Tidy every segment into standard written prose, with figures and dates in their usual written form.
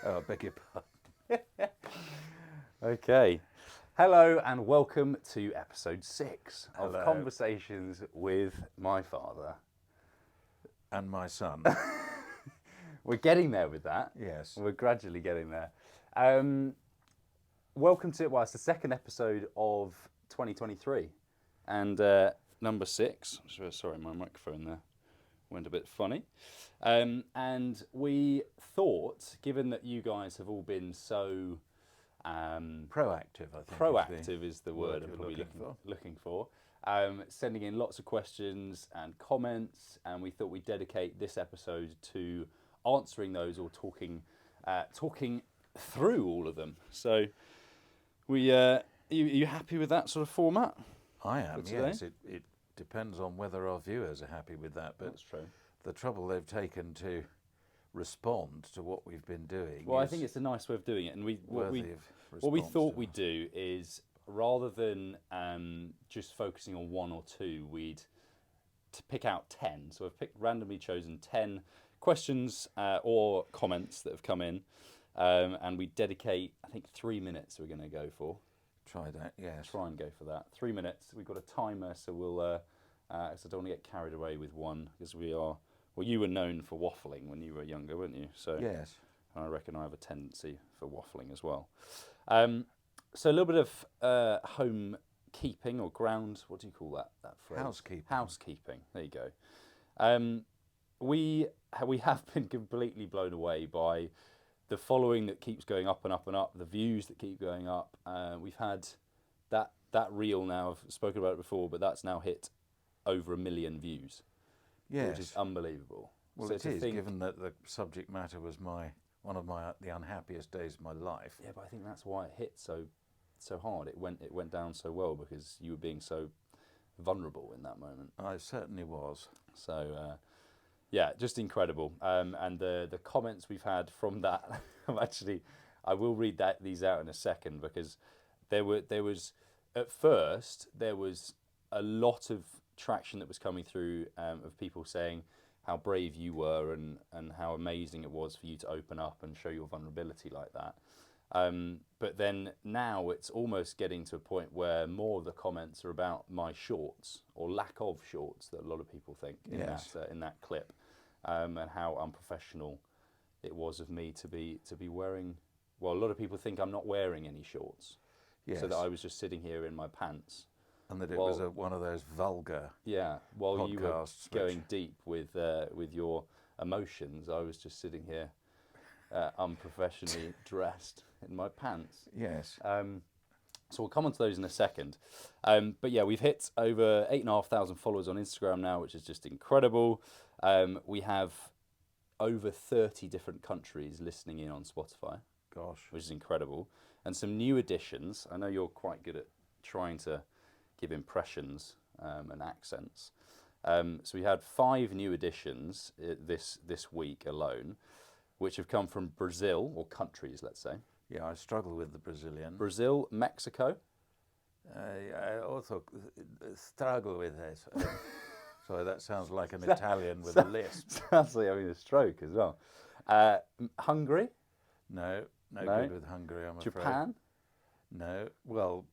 Oh, I beg your pardon. Okay. Hello and welcome to episode 6 of Hello. Conversations with My Father. And my son. We're getting there with that. Yes. We're gradually getting there. Welcome to, well, it's the second episode of 2023 and number 6. Sorry, my microphone there went a bit funny. And we thought, given that you guys have all been so Proactive, I think. proactive is the word I'm you're probably looking looking for. Sending in lots of questions and comments, and we thought we'd dedicate this episode to answering those or talking through all of them. So, you happy with that sort of format? I am, today? yes. It depends on whether our viewers are happy with that, but That's true. the trouble they've taken to respond to what we've been doing Well, I is think it's a nice way of doing it, and worthy of what we response thought to we'd do is rather than just focusing on one or two, we'd to pick out 10. So I've randomly chosen 10 questions or comments that have come in, and we dedicate, I think, 3 minutes we're going to go for. Try that, yes. Try and go for that. 3 minutes. We've got a timer, so we'll. So I don't want to get carried away with one because we are. Well, you were known for waffling when you were younger, weren't you? So Yes. I reckon I have a tendency for waffling as well. So a little bit of home keeping or ground. What do you call that phrase? Housekeeping. Housekeeping. There you go. We have been completely blown away by the following that keeps going up and up and up. The views that keep going up. We've had that reel now. I've spoken about it before, but that's now hit over 1 million views, Yes. which is unbelievable. Well, So it to is, think- given that the subject matter was one of the unhappiest days of my life. Yeah, but I think that's why it hit so hard. It went down so well because you were being so vulnerable in that moment. I certainly was. So yeah, just incredible. And the comments we've had from that, I will read these out in a second because there was at first there was a lot of traction that was coming through of people saying how brave you were and how amazing it was for you to open up and show your vulnerability like that. But then now it's almost getting to a point where more of the comments are about my shorts or lack of shorts that a lot of people think in Yes. in that clip, and how unprofessional it was of me to be wearing. Well, a lot of people think I'm not wearing any shorts, Yes. so that I was just sitting here in my pants. And that it was one of those vulgar. Yeah, while you were Podcasts, going deep with your emotions, I was just sitting here unprofessionally dressed in my pants. Yes. So we'll come on to those in a second. But yeah, we've hit over 8,500 followers on Instagram now, which is just incredible. We have over 30 different countries listening in on Spotify, Gosh. which is incredible. And some new additions. I know you're quite good at trying to give impressions and accents. So we had 5 new additions this week alone, which have come from Brazil, or countries, let's say. Yeah, I struggle with the Brazilian. Brazil, Mexico. I also struggle with this. Sorry, that sounds like an Italian with a lisp. Sounds like having a stroke as well. Hungary, No, No. good with Hungary, I'm afraid. Japan, No, well,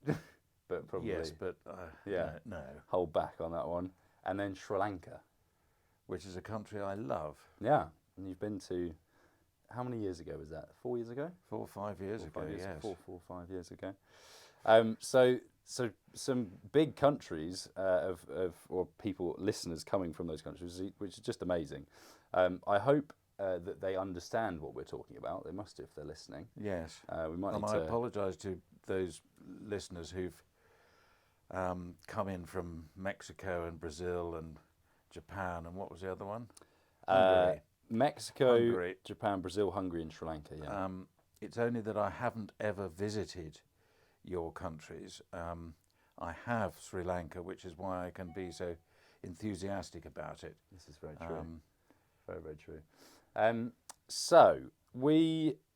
but probably yes, but Yeah. no. hold back on that one. And then Sri Lanka. Which is a country I love. Yeah, and you've been to, how many years ago was that? 4 years ago? 4 or 5 years ago, yes. 4 or 5 years ago. So some big countries or listeners coming from those countries, which is just amazing. I hope that they understand what we're talking about. They must do if they're listening. Yes. We might And need I to. apologise to those listeners who've come in from Mexico and Brazil and Japan, and what was the other one? Hungary. Mexico, Hungary. Japan, Brazil, Hungary, and Sri Lanka. Yeah. It's only that I haven't ever visited your countries. I have Sri Lanka, which is why I can be so enthusiastic about it. This is very true. Very, very true.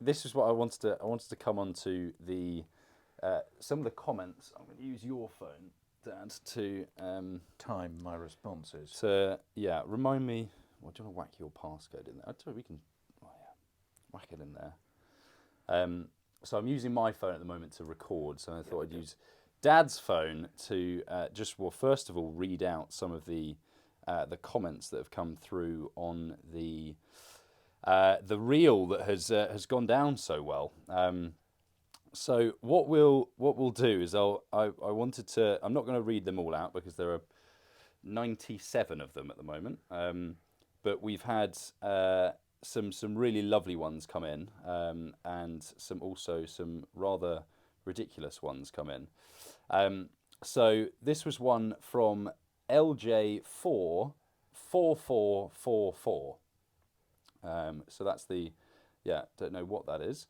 This is what I wanted to come on to some of the comments. I'm going to use your phone, Dad, to Time my responses. remind me. Well, do you want to whack your passcode in there? I tell you, we can. Oh yeah, whack it in there. So I'm using my phone at the moment to record. So I thought I'd use Dad's phone to first of all, read out some of the comments that have come through on the reel that has gone down so well. So what we'll do is I wanted to. I'm not going to read them all out because there are 97 of them at the moment. But we've had some really lovely ones come in, and some rather ridiculous ones come in. So this was one from LJ44444. So that's don't know what that is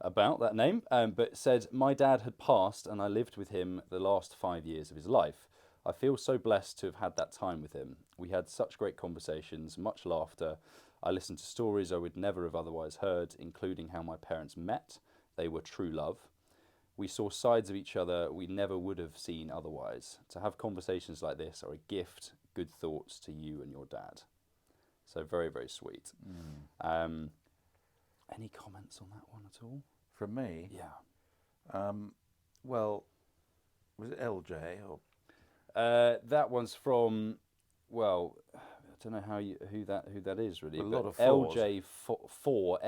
about, that name, but it said, my dad had passed and I lived with him the last 5 years of his life. I feel so blessed to have had that time with him. We had such great conversations, much laughter. I listened to stories I would never have otherwise heard, including how my parents met. They were true love. We saw sides of each other we never would have seen otherwise. To have conversations like this are a gift. Good thoughts to you and your dad. So very, very sweet. Any comments on that one at all? From me? Yeah. Well, was it LJ or? That one's from, well, I don't know who that is really. A lot of fours. LJ4 FOOR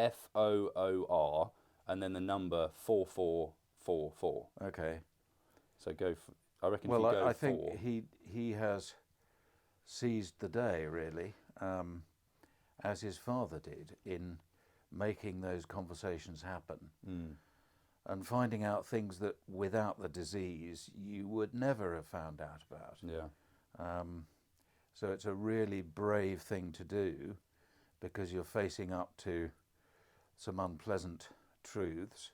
and then the number 4444. Okay. So I reckon. Well, if you go I think four, he has seized the day really, as his father did in making those conversations happen. And finding out things that without the disease you would never have found out about. Yeah. So it's a really brave thing to do because you're facing up to some unpleasant truths,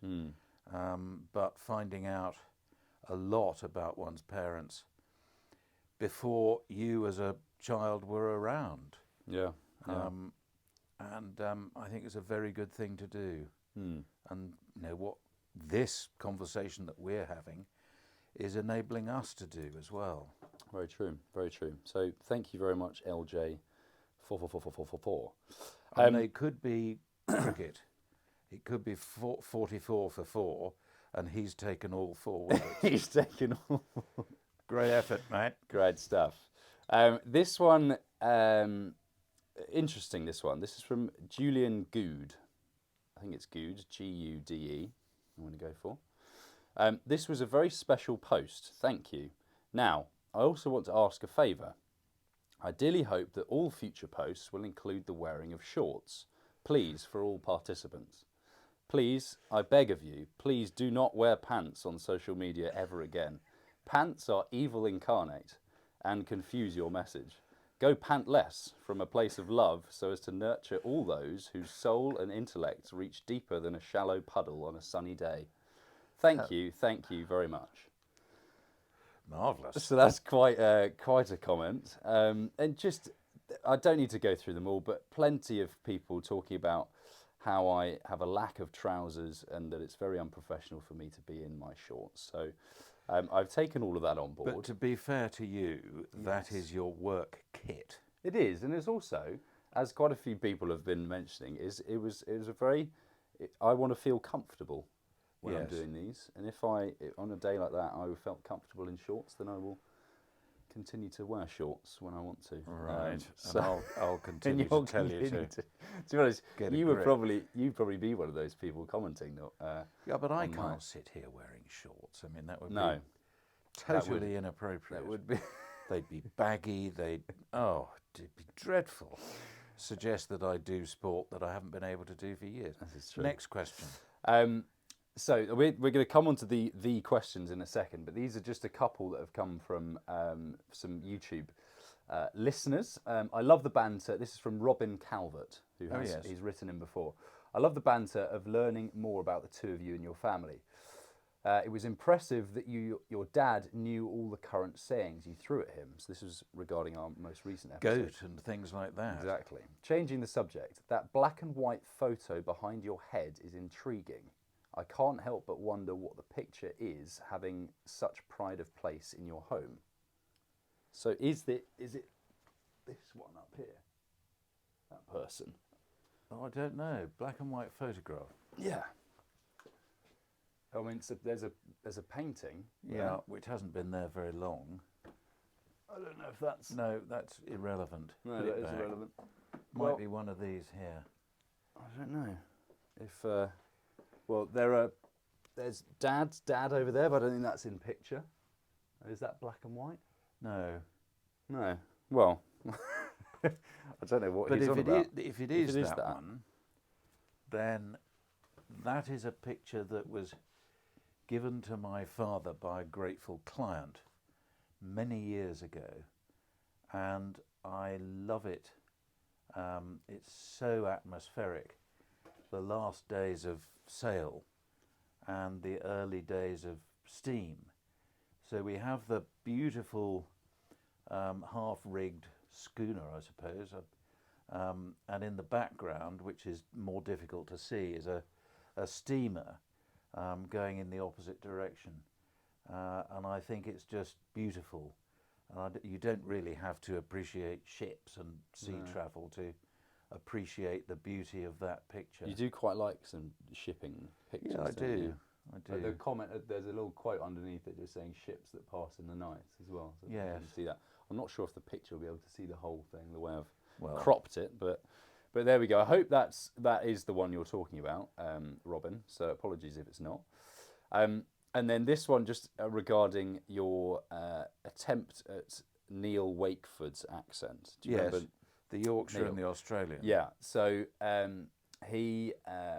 but finding out a lot about one's parents before you as a child were around. Yeah. And I think it's a very good thing to do. And what this conversation that we're having is enabling us to do as well. Very true, very true. So thank you very much, LJ. 4444444. And it could be cricket. It could be 44 for 4, and he's taken all 4 words. He's taken all. Great effort, mate. Great stuff. This one, interesting. This one. This is from Julian Good. I think it's Good. Gude. I'm going to go for. This was a very special post. Thank you. Now, I also want to ask a favour. I dearly hope that all future posts will include the wearing of shorts. Please, for all participants. Please, I beg of you, please do not wear pants on social media ever again. Pants are evil incarnate and confuse your message. Go pantless from a place of love so as to nurture all those whose soul and intellect reach deeper than a shallow puddle on a sunny day. Thank you very much. Marvellous. So that's quite a comment. And just, I don't need to go through them all, but plenty of people talking about how I have a lack of trousers and that it's very unprofessional for me to be in my shorts. So I've taken all of that on board. But to be fair to you, that is your work kit. It is, and it's also, as quite a few people have been mentioning, it was a very. I want to feel comfortable when I'm doing these, and if on a day like that I felt comfortable in shorts, then I will continue to wear shorts when I want to. Right. So and I'll continue to tell you to. To be honest, you'd probably be one of those people commenting that. Yeah, but I can't sit here wearing shorts. I mean, that would be totally inappropriate. That would be. They'd be baggy. It'd be dreadful. Suggest that I do sport that I haven't been able to do for years. That is true. Next question. So we're going to come on to the questions in a second, but these are just a couple that have come from some YouTube listeners. I love the banter. This is from Robin Calvert, who he's written in before. I love the banter of learning more about the two of you and your family. It was impressive that your dad knew all the current sayings you threw at him. So this was regarding our most recent episode. Goat and things like that. Exactly. Changing the subject, that black and white photo behind your head is intriguing. I can't help but wonder what the picture is, having such pride of place in your home. So is it this one up here? That person? Oh, I don't know. Black and white photograph. Yeah. I mean, there's a painting. Yeah, which hasn't been there very long. I don't know if that's... No, that's irrelevant. No, Put that it is back. irrelevant. Might Well, be one of these here. I don't know. If well, there's Dad's dad over there, but I don't think that's in picture. Is that black and white? No. No. Well, I don't know what But he's on about. if it is is that that. one, then that is a picture that was given to my father by a grateful client many years ago, and I love it. It's so atmospheric. The last days of sail and the early days of steam. So we have the beautiful half-rigged schooner, I suppose, and in the background, which is more difficult to see, is a steamer going in the opposite direction. And I think it's just beautiful. You don't really have to appreciate ships and sea travel to appreciate the beauty of that picture. You do quite like some shipping pictures. Yeah, I don't you? do. I do. The comment, there's a little quote underneath it just saying ships that pass in the night as well. So you Yes. can see that. I'm not sure if the picture will be able to see the whole thing the way I've Well, cropped it, but there we go. I hope that is the one you're talking about, Robin. So apologies if it's not. And then this one just regarding your attempt at Neil Wakeford's accent. Do you yes, remember? the Yorkshire Neil? and the Australian. Yeah. So he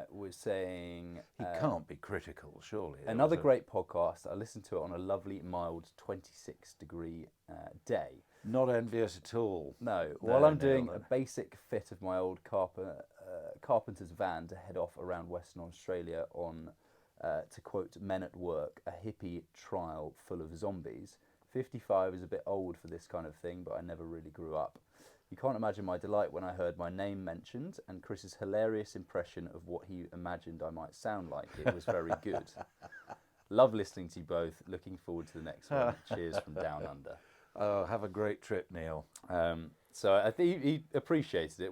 was saying He can't be critical, surely. There another was great podcast. I listened to it on a lovely, mild 26-degree day. Not envious at all. No, No, while I'm Neil, doing no. a basic fit of my old carpenter's van to head off around Western Australia on, to quote Men at Work, a hippie trial full of zombies. 55 is a bit old for this kind of thing, but I never really grew up. You can't imagine my delight when I heard my name mentioned and Chris's hilarious impression of what he imagined I might sound like. It was very good. Love listening to you both. Looking forward to the next one. Cheers from Down Under. Oh, have a great trip, Neil. So I think he appreciated it.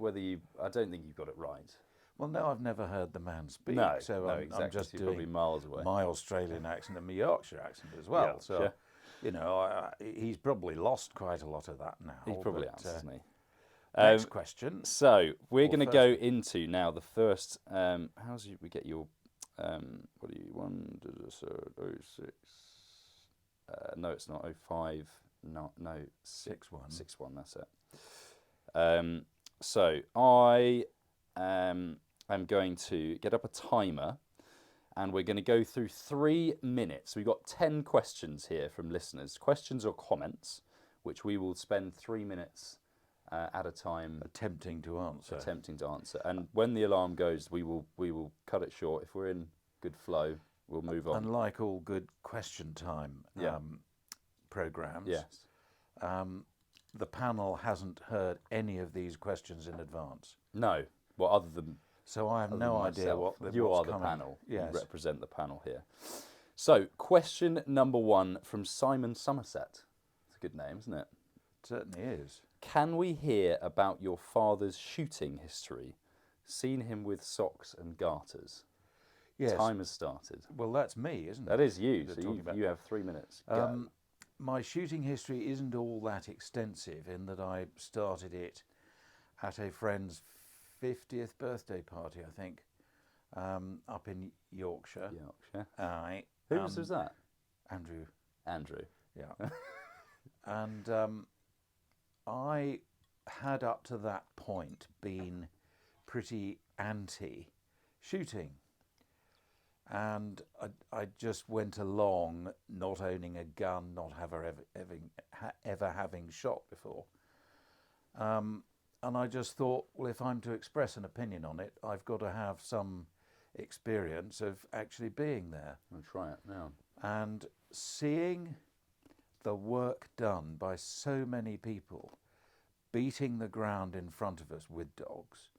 I don't think you got it right. Well, no, I've never heard the man speak, No, so no, I'm exactly. just You're probably doing miles away. my Australian accent and my Yorkshire accent as well. Yeah, so, sure. you know, he's probably lost quite a lot of that now. He probably but, has, hasn't he? Next question. So we're going to first go into now the first. How's we get your? What are you? 1 06. No, it's not 05. No, 6-1. 6-1. That's it. So I am going to get up a timer, and we're going to go through 3 minutes. We've got 10 questions here from listeners, questions or comments, which we will spend 3 minutes at a time Attempting to answer. And when the alarm goes, we will cut it short. If we're in good flow, we'll move on. Unlike all good question time programmes, Yes. the panel hasn't heard any of these questions in advance. No. Well, other than So I have other no than idea myself. what You what's are the coming. panel. Yes. You represent the panel here. So, question number 1 from Simon Somerset. It's a good name, isn't it? It certainly is. Can we hear about your father's shooting history? Seen him with socks and garters. Yes. Time has started. Well, that's me, isn't it? That is you. They're So talking about- you have 3 minutes. Go. My shooting history isn't all that extensive in that I started it at a friend's 50th birthday party, I think, up in Yorkshire. Yorkshire. Aye. Who was that? Andrew. Andrew. Yeah. And I had up to that point been pretty anti-shooting. And I just went along not owning a gun, not ever having shot before. And I just thought, well, if I'm to express an opinion on it, I've got to have some experience of actually being there. I'll try it now. And seeing the work done by so many people, beating the ground in front of us with dogs,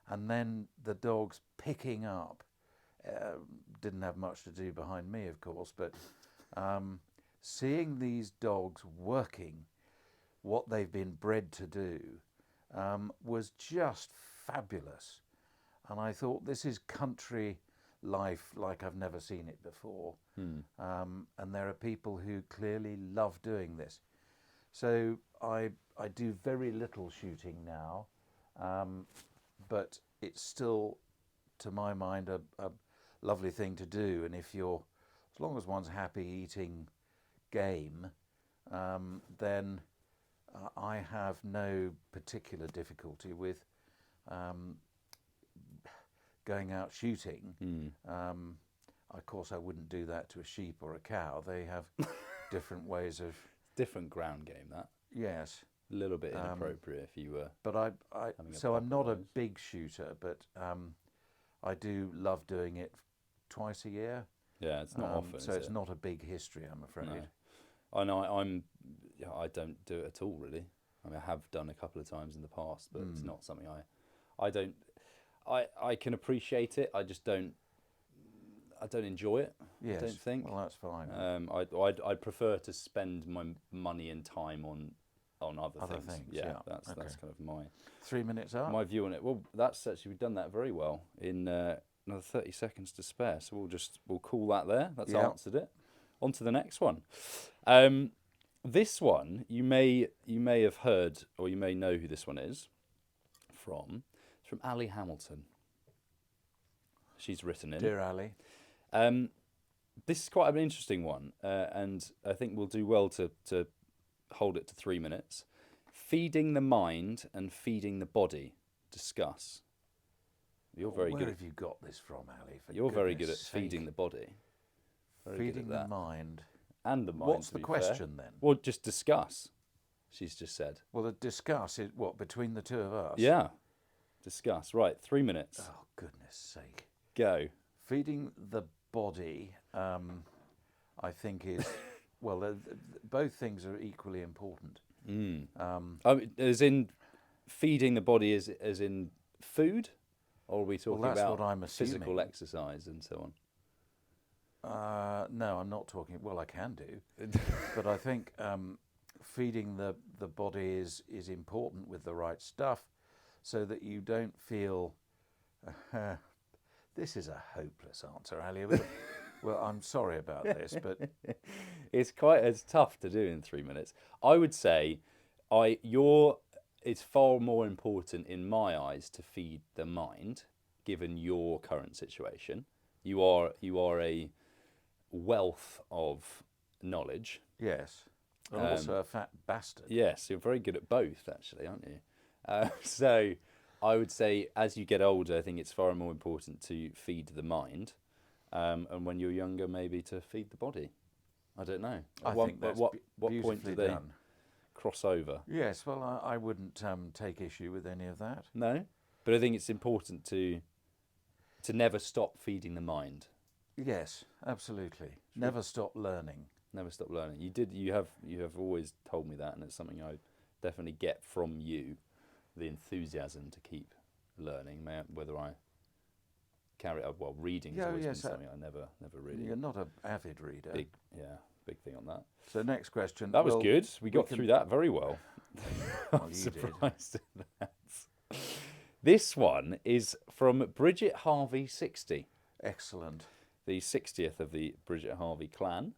and then the dogs picking up, didn't have much to do behind me, of course, but seeing these dogs working what they've been bred to do was just fabulous. And I thought, this is country life like I've never seen it before. And there are people who clearly love doing this. So I do very little shooting now, but it's still, to my mind, a lovely thing to do. And if you're, as long as one's happy eating game, then I have no particular difficulty with going out shooting. Of course, I wouldn't do that to a sheep or a cow. They have different ways of. Different ground game, that. Yes. A little bit inappropriate if you were. But I'm not a big shooter, but I do love doing it twice a year. Yeah, it's not often. So it's not a big history, I'm afraid. No. I know I don't do it at all, really. I mean, I have done a couple of times in the past, but it's not something I don't. I can appreciate it. I just don't. I don't enjoy it. Yes. I don't think. Well, that's fine. I'd prefer to spend my money and time on other things. Yeah, that's kind of my 3 minutes up. my view on it. Well, that's actually, we've done that very well in another 30 seconds to spare. So we'll call that there. That's answered it. On to the next one. This one you may have heard, or you may know who this one is from. It's from Ali Hamilton. She's written in. Dear Ali. This is quite an interesting one, and I think we'll do well to hold it to 3 minutes. Feeding the mind and feeding the body. Discuss. You're very good. Where have you got this from, Ali? You're very good at feeding the body. Feeding the mind. And the mind. What's the question then? Well, just discuss. She's just said. Well, discuss is what, between the two of us? Yeah. Discuss. Right, 3 minutes. Oh, goodness sake. Go. Feeding the body, I think is, well, both things are equally important. As in feeding the body as in food? Or are we talking that's about what I'm physical assuming. exercise and so on? No, I'm not talking, well, I can do. But I think feeding the body is important with the right stuff so that you don't feel... This is a hopeless answer, Ali. Well, I'm sorry about this, but It's tough to do in 3 minutes. I would say, it's far more important in my eyes to feed the mind, given your current situation. You are a wealth of knowledge. yes, and also a fat bastard. Yes, you're very good at both, actually, aren't you? So I would say, as you get older, I think it's far more important to feed the mind, and when you're younger, maybe to feed the body. I don't know. I think that's what point do they done. cross over? Yes, well, I wouldn't take issue with any of that. No, but I think it's important to never stop feeding the mind. Yes, absolutely. Never stop learning. Never stop learning. You have always told me that, and it's something I definitely get from you, the enthusiasm to keep learning. Whether I carry up, well, reading's always been something I never really. You're not an avid reader. Big thing on that. So next question. That was good. We got through that very well. Well, I'm you surprised at that. This one is from Bridget Harvey 60. Excellent. The 60th of the Bridget Harvey clan.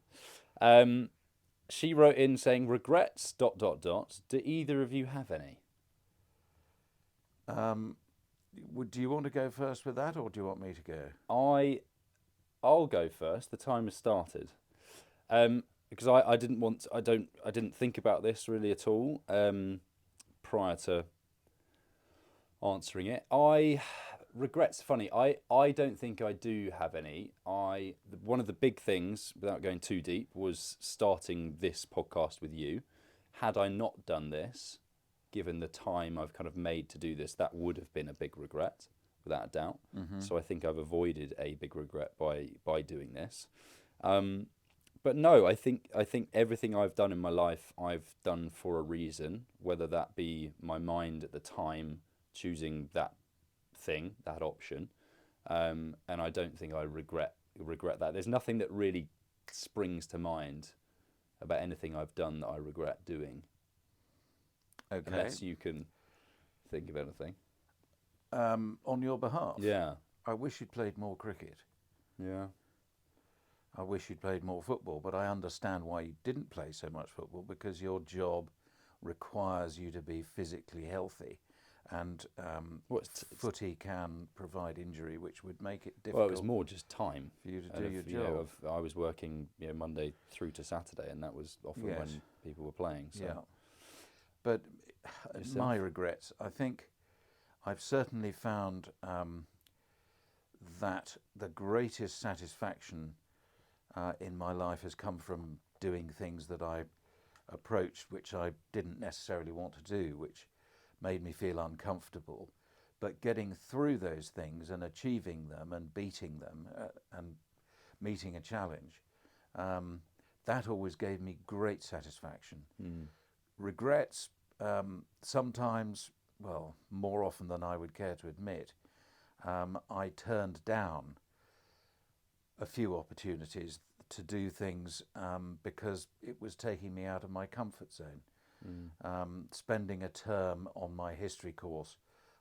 She wrote in saying, regrets, ... Do either of you have any? Do you want to go first with that, or do you want me to go? I'll go first. The time has started. Because I didn't think about this really at all prior to answering it. Regrets, funny. I don't think I do have any. One of the big things, without going too deep, was starting this podcast with you. Had I not done this, given the time I've kind of made to do this, that would have been a big regret, without a doubt. So I think I've avoided a big regret by doing this. But no, I think everything I've done in my life, I've done for a reason, whether that be my mind at the time choosing that thing, that option, and I don't think I regret that. There's nothing that really springs to mind about anything I've done that I regret doing. Okay. Unless you can think of anything. On your behalf? Yeah. I wish you'd played more cricket. Yeah. I wish you'd played more football, but I understand why you didn't play so much football, because your job requires you to be physically healthy, and footy can provide injury, which would make it difficult. Well, it was more just time for you to and do your job. I was working Monday through to Saturday, and that was often Yes. when people were playing. So. Yeah, but Yourself? my regrets, I think I've certainly found that the greatest satisfaction in my life has come from doing things that I approached which I didn't necessarily want to do, which made me feel uncomfortable. But getting through those things and achieving them and beating them and meeting a challenge, that always gave me great satisfaction. Regrets, sometimes, well, more often than I would care to admit, I turned down a few opportunities to do things because it was taking me out of my comfort zone. Spending a term on my history course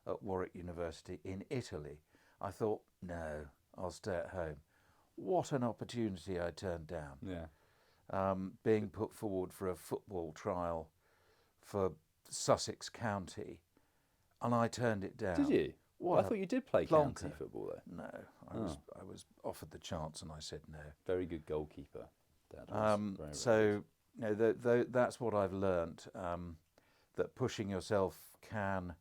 at Warwick University in Italy, I thought, no, I'll stay at home. What an opportunity I turned down. Yeah. Being put forward for a football trial for Sussex County, and I turned it down. Did you? What I thought you did play county football there. No, I was offered the chance and I said no. Very good goalkeeper, Dad was. Very, So that's what I've learnt, that pushing yourself can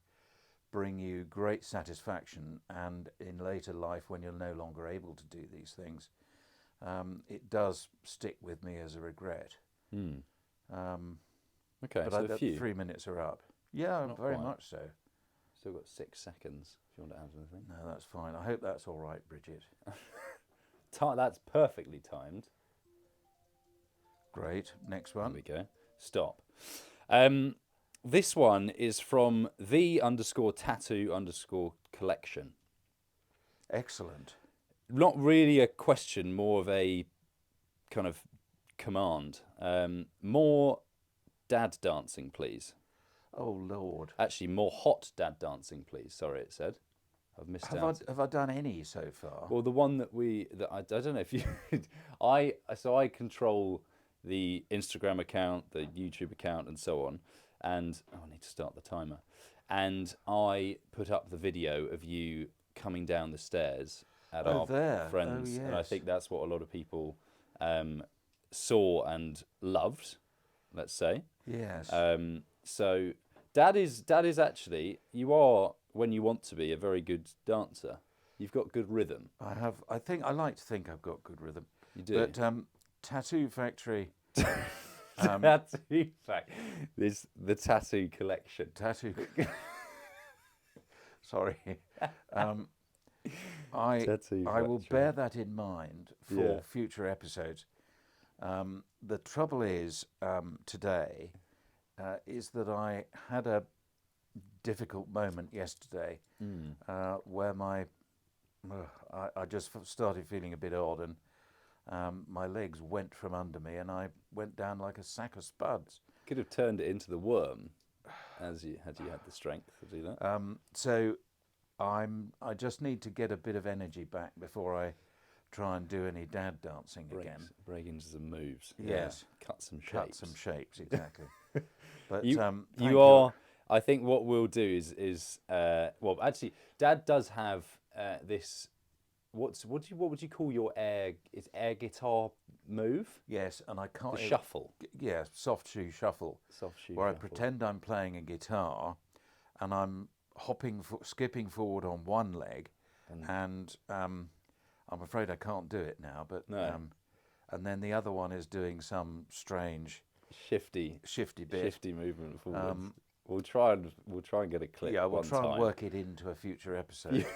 bring you great satisfaction, and in later life when you're no longer able to do these things, it does stick with me as a regret. Okay, But so a few. 3 minutes are up. Yeah, Not very quite. much so. Still got 6 seconds if you want to add anything. No, that's fine. I hope that's all right, Bridget. That's perfectly timed. Great. Next There one. we go. Stop. This one is from the_tattoo_collection. Excellent. Not really a question, more of a kind of command. More dad dancing, please. Oh, Lord. Actually, more hot dad dancing, please. Sorry, it said. I've missed out. Have I done any so far? Well, the one that I don't know if you, I control the Instagram account, the YouTube account, and so on. And I need to start the timer. And I put up the video of you coming down the stairs at our friends, yes. and I think that's what a lot of people saw and loved. Let's say. Yes. So Dad is actually, you are, when you want to be, a very good dancer. You've got good rhythm. I like to think I've got good rhythm. You do. But Tattoo Factory. Tattoo Factory. This the tattoo collection. Tattoo. Sorry. I will bear that in mind for future episodes. The trouble is today is that I had a difficult moment yesterday where I just started feeling a bit odd, and my legs went from under me and I went down like a sack of spuds. Could have turned it into the worm, had you had the strength to do that. So I just need to get a bit of energy back before I try and do any dad dancing again. Break into some moves. Yes. Yeah. Cut some shapes. Cut some shapes, exactly. But you are. I think what we'll do is well, actually, Dad does have this. What would you call your air guitar move? Yes, and I can't. The shuffle. Yeah, soft shoe shuffle. Soft shoe. Where shuffle. I pretend I'm playing a guitar, and I'm skipping forward on one leg, and I'm afraid I can't do it now. But no. And then the other one is doing some strange shifty movement forward. We'll try and get a clip. Yeah, we'll try and work it into a future episode.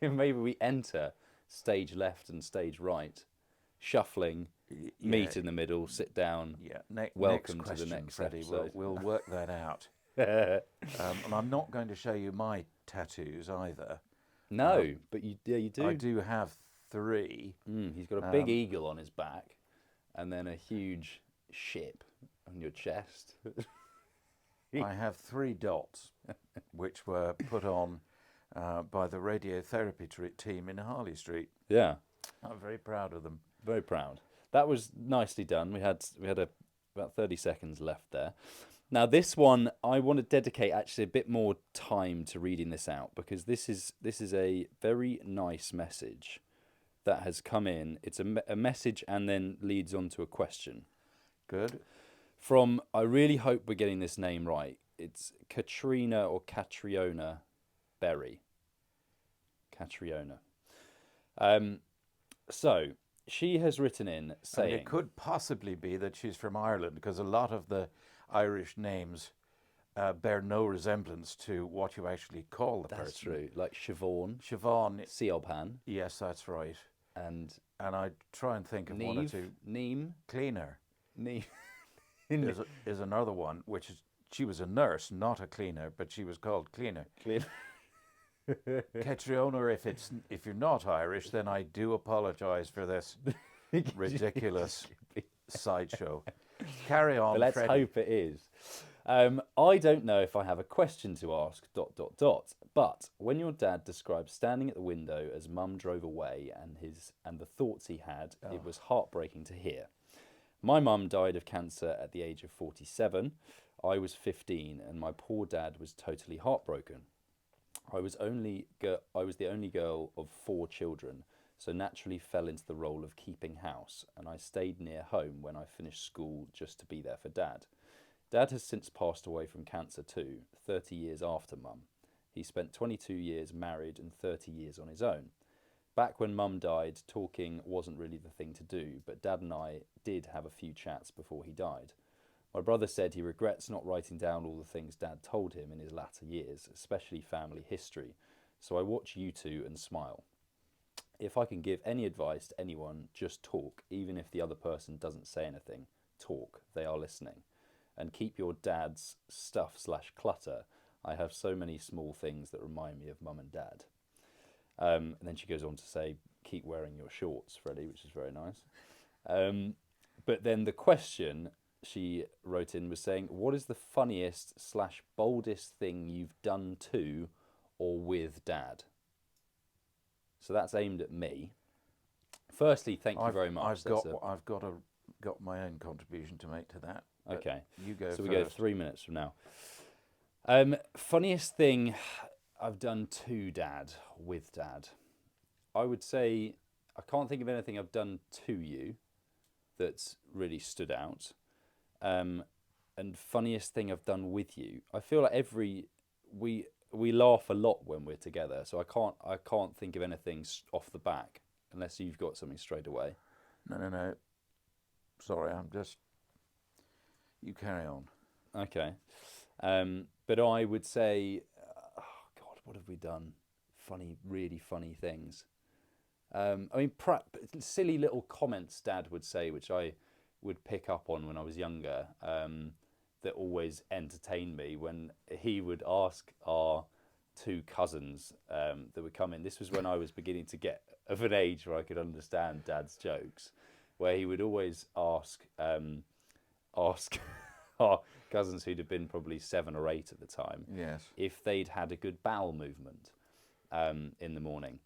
Maybe we enter stage left and stage right, shuffling, meet in the middle, sit down. Yeah. Welcome next to the question, next Freddie. episode. We'll work that out. And I'm not going to show you my tattoos either. No, but you do. I do have 3. He's got a big eagle on his back, and then a huge ship on your chest. I have 3 dots, which were put on by the radiotherapy team in Harley Street. Yeah. I'm very proud of them. Very proud. That was nicely done. We had about 30 seconds left there. Now this one I want to dedicate actually a bit more time to reading this out, because this is a very nice message that has come in. It's a message and then leads on to a question. Good. From, I really hope we're getting this name right. It's Katrina or Catriona Berry. Catriona. So she has written in saying, it could possibly be that she's from Ireland, because a lot of the Irish names bear no resemblance to what you actually call the that's person. true, like Siobhan, Siobhan. Siobhan, Yes, that's right. and I try and think of one or Neve, two. Neem, Cleaner Neve. is another one, which is, she was a nurse, not a cleaner, but she was called Cleaner. Catriona, if you're not Irish, then I do apologise for this ridiculous sideshow. Carry on, But let's Freddie. hope it is. I don't know if I have a question to ask, ... But when your dad described standing at the window as Mum drove away and the thoughts he had, it was heartbreaking to hear. My mum died of cancer at the age of 47. I was 15, and my poor dad was totally heartbroken. I was the only girl of 4 children, so naturally fell into the role of keeping house, and I stayed near home when I finished school just to be there for Dad. Dad has since passed away from cancer too, 30 years after Mum. He spent 22 years married and 30 years on his own. Back when Mum died, talking wasn't really the thing to do, but Dad and I did have a few chats before he died. My brother said he regrets not writing down all the things Dad told him in his latter years, especially family history, so I watch you two and smile. If I can give any advice to anyone, just talk, even if the other person doesn't say anything. Talk, they are listening. And keep your dad's stuff/clutter. I have so many small things that remind me of Mum and Dad. And then she goes on to say, keep wearing your shorts, Freddie, which is very nice. But then the question she wrote in was saying, what is the funniest/boldest thing you've done to or with Dad? So that's aimed at me. Firstly, thank you very much. I've got my own contribution to make to that. Okay. You go So first. we go 3 minutes from now. Funniest thing I've done to Dad, with Dad. I would say I can't think of anything I've done to you that's really stood out. And funniest thing I've done with you. I feel like we laugh a lot when we're together, so I can't think of anything off the back unless you've got something straight away. No. Sorry, you carry on. Okay. But I would say, God, what have we done? Really funny things. I mean, silly little comments Dad would say, which I would pick up on when I was younger, that always entertained me when he would ask our 2 cousins that would come in. This was when I was beginning to get of an age where I could understand Dad's jokes, where he would always ask our cousins, who'd have been probably 7 or 8 at the time, Yes. if they'd had a good bowel movement in the morning.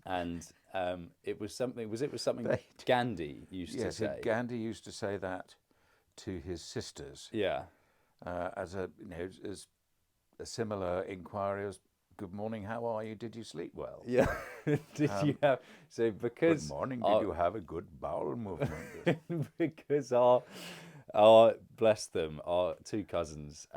And it was something Gandhi used to say. Yes, Gandhi used to say that to his sisters. Yeah. As a similar inquiry as, "Good morning, how are you? Did you sleep well?" Yeah. Did you have because "Good morning, did you have a good bowel movement?" because bless them, our 2 cousins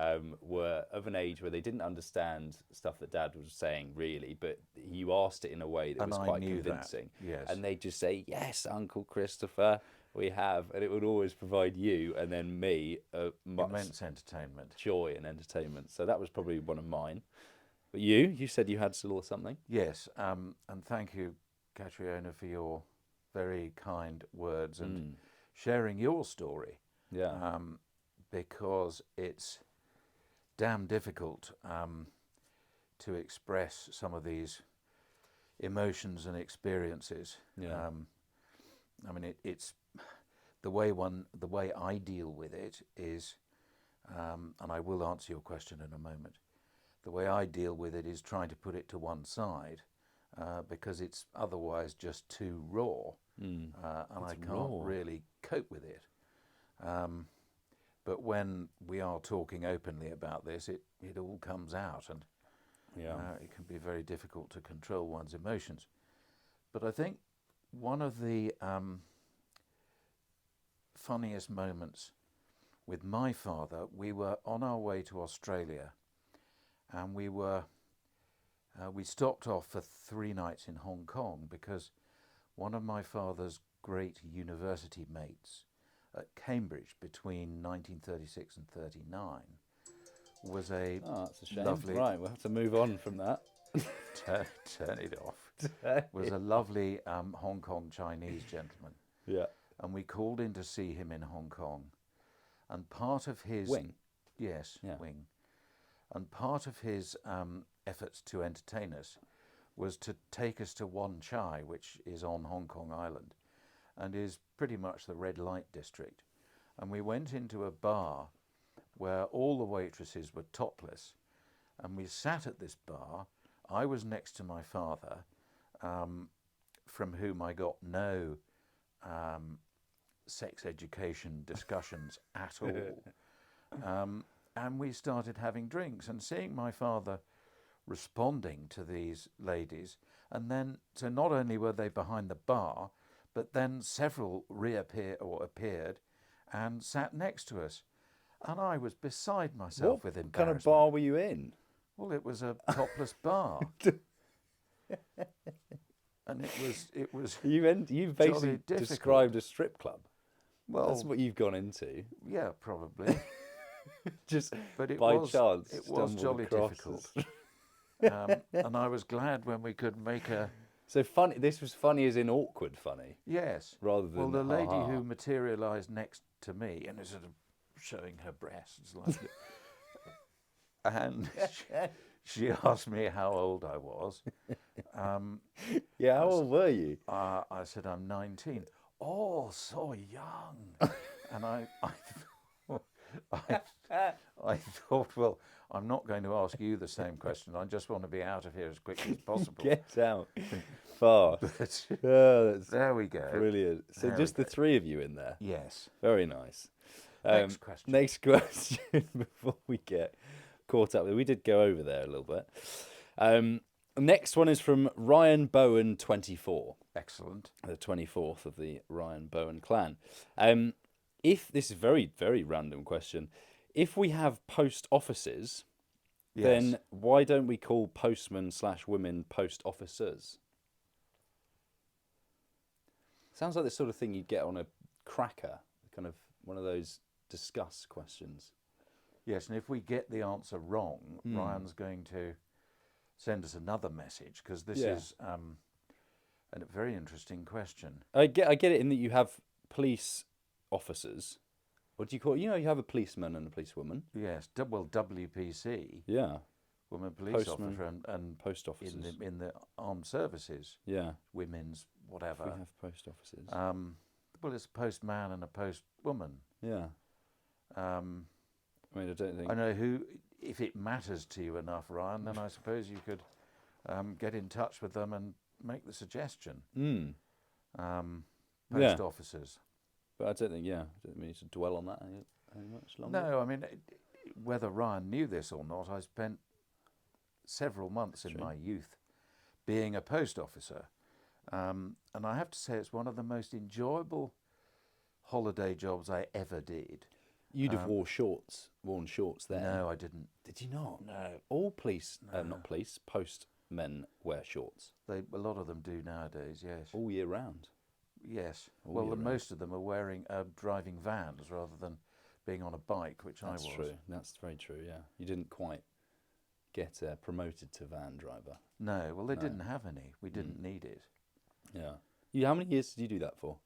were of an age where they didn't understand stuff that Dad was saying really, but you asked it in a way that was quite convincing. Yes. And they'd just say, "Yes, Uncle Christopher, we have," and it would always provide you and then me Immense entertainment. joy and entertainment. So that was probably one of mine. But you said you had still something. Yes, and thank you, Catriona, for your very kind words and sharing your story. Yeah. Because it's damn difficult to express some of these emotions and experiences. Yeah. I mean, it's the way I deal with it is, and I will answer your question in a moment. The way I deal with it is trying to put it to one side because it's otherwise just too raw, and I can't raw. really cope with it. But when we are talking openly about this, it all comes out, and it can be very difficult to control one's emotions. But I think one of the funniest moments with my father, we were on our way to Australia, and we stopped off for 3 nights in Hong Kong because one of my father's great university mates at Cambridge between 1936 and 39 was a that's a shame. lovely... Right, we'll have to move on from that. turn it off. Was a lovely Hong Kong Chinese gentleman. Yeah. And we called in to see him in Hong Kong. And part of his... Wing? Yes, Yeah. Wing. And part of his efforts to entertain us was to take us to Wan Chai, which is on Hong Kong Island and is pretty much the red light district. And we went into a bar where all the waitresses were topless, and we sat at this bar. I was next to my father, from whom I got no sex education discussions at all. And we started having drinks and seeing my father responding to these ladies. And then, so not only were they behind the bar, but then several appeared and sat next to us. And I was beside myself with embarrassment. What kind of bar were you in? Well, it was a topless bar. And it was You've basically difficult. described a strip club. Well, that's what you've gone into. Yeah, probably. Just but it by was, chance. It was jolly across. difficult. And I was glad when we could make a... So funny. This was funny as in awkward funny. Yes. Rather than well, the lady ha-ha. who materialised next to me and is sort of showing her breasts, like, and she asked me how old I was. Yeah, how old were you? I said I'm 19. Oh, so young. And I thought, well, I'm not going to ask you the same question. I just want to be out of here as quickly as possible. Get out fast. But That's there we go. brilliant. So There just we the three of you in there. Yes. Very nice. Next question. Next question before we get caught up. We did go over there a little bit. Next one is from Ryan Bowen 24. Excellent. The 24th of the Ryan Bowen clan. If this is a very, very random question. If we have post offices, Yes. then why don't we call postmen / women post officers? Sounds like the sort of thing you'd get on a cracker, kind of one of those discuss questions. Yes, and if we get the answer wrong, Ryan's going to send us another message, because this is a very interesting question. I get it in that you have police officers. What do you call it? You know, you have a policeman and a policewoman. Yes, well, WPC, Yeah, woman police Postman, officer, and post officers. in the armed services, Yeah, women's whatever. we have post officers. Well, it's a postman and a postwoman. Yeah. I mean, I don't think... I know who, if it matters to you enough, Ryan, then I suppose you could get in touch with them and make the suggestion. Post officers. But I don't think, I don't mean to dwell on that any much longer. No, I mean, whether Ryan knew this or not, I spent several months in my youth being a post officer. And I have to say it's one of the most enjoyable holiday jobs I ever did. You'd have worn shorts there. No, I didn't. Did you not? No. All police, not police, postmen wear shorts. A lot of them do nowadays, yes. All year round. Yes. All Well, year round. most of them are driving vans rather than being on a bike, which That's I was. true. That's very true, yeah. You didn't quite get promoted to van driver. No, well, they didn't have any. We didn't need it. Yeah. How many years did you do that for?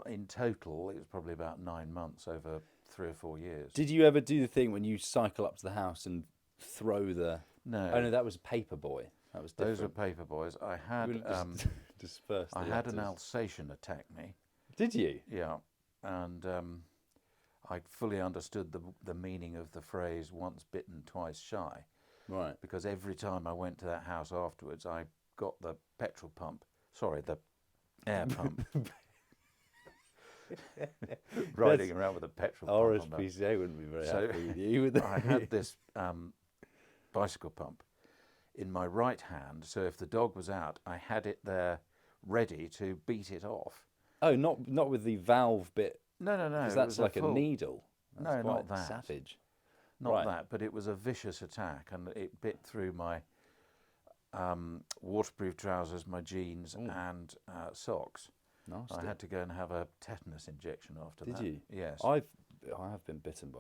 In total, it was probably about 9 months over 3 or 4 years. Did you ever do the thing when you cycle up to the house and throw the... No. Oh, no, that was paper boy. That was different. Those were paper boys. I had disperse the I had an letters. Alsatian attack me. Did you? Yeah, and I fully understood the meaning of the phrase "once bitten, twice shy." Right. Because every time I went to that house afterwards, I got the petrol pump. Sorry, the air pump. Riding around with a petrol pump. RSPCA wouldn't be very So happy with you. Would they? I had this bicycle pump in my right hand, so if the dog was out, I had it there ready to beat it off. Oh, not with the valve bit. No. Because it that's was like a full, needle. That's No, not quite that. savage. Not Right. that, but it was a vicious attack, and it bit through my waterproof trousers, my jeans, and socks. Nasty. I had to go and have a tetanus injection after that. Did you? Yes. I have been bitten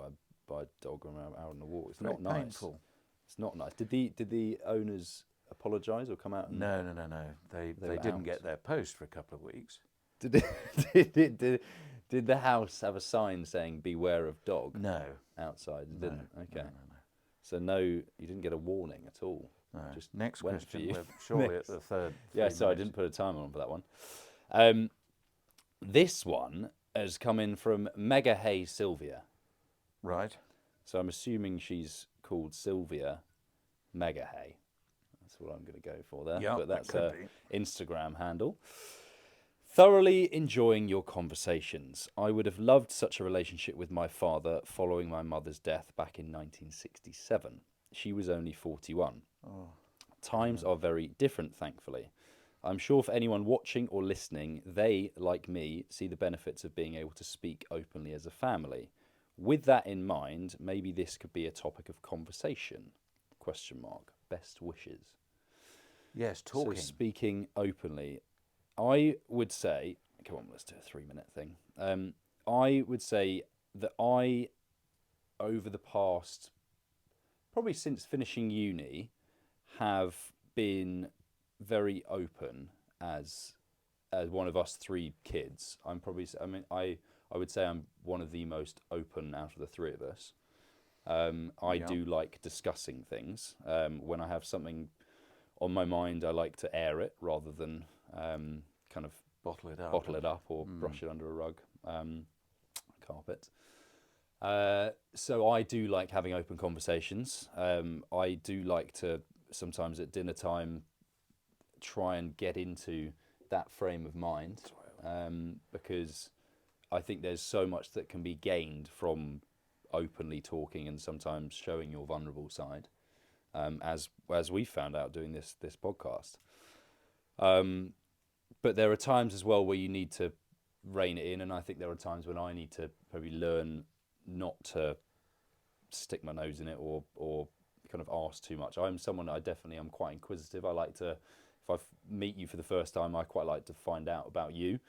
by a dog around out on the walk. It's Very not nice. painful. It's not nice. Did the owners apologise or come out? And No. They were didn't out. get their post for a couple of weeks. Did the house have a sign saying "Beware of dog" No. outside? It didn't. Okay. No. So no, you didn't get a warning at all. No. Just Next went for question. you. We're surely Next. at the third. Yeah, 3 so I minutes. didn't put a timer on for that one. This one has come in from Mega Hay Sylvia. Right. So I'm assuming she's called Sylvia Mega Hay. That's what I'm going to go for there. Yeah, but that's that her could be. Instagram handle. Thoroughly enjoying your conversations. I would have loved such a relationship with my father following my mother's death back in 1967. She was only 41. Times are very different, thankfully. I'm sure for anyone watching or listening, they, like me, see the benefits of being able to speak openly as a family. With that in mind, maybe this could be a topic of conversation? Question mark. Best wishes. Yes, talking. So speaking openly, I would say, come on, let's do a 3-minute thing. I would say that I, over the past, probably since finishing uni, have been very open as one of us 3 kids. I would say I'm one of the most open out of the 3 of us. I do like discussing things. When I have something on my mind, I like to air it rather than kind of Bottle it up. or brush it under a rug, carpet. So I do like having open conversations. I do like to sometimes at dinner time try and get into that frame of mind, because I think there's so much that can be gained from openly talking and sometimes showing your vulnerable side, as we found out doing this podcast. But there are times as well where you need to rein it in, and I think there are times when I need to probably learn not to stick my nose in it or kind of ask too much. I'm someone, I definitely am quite inquisitive. I like to, if I meet you for the first time, I quite like to find out about you,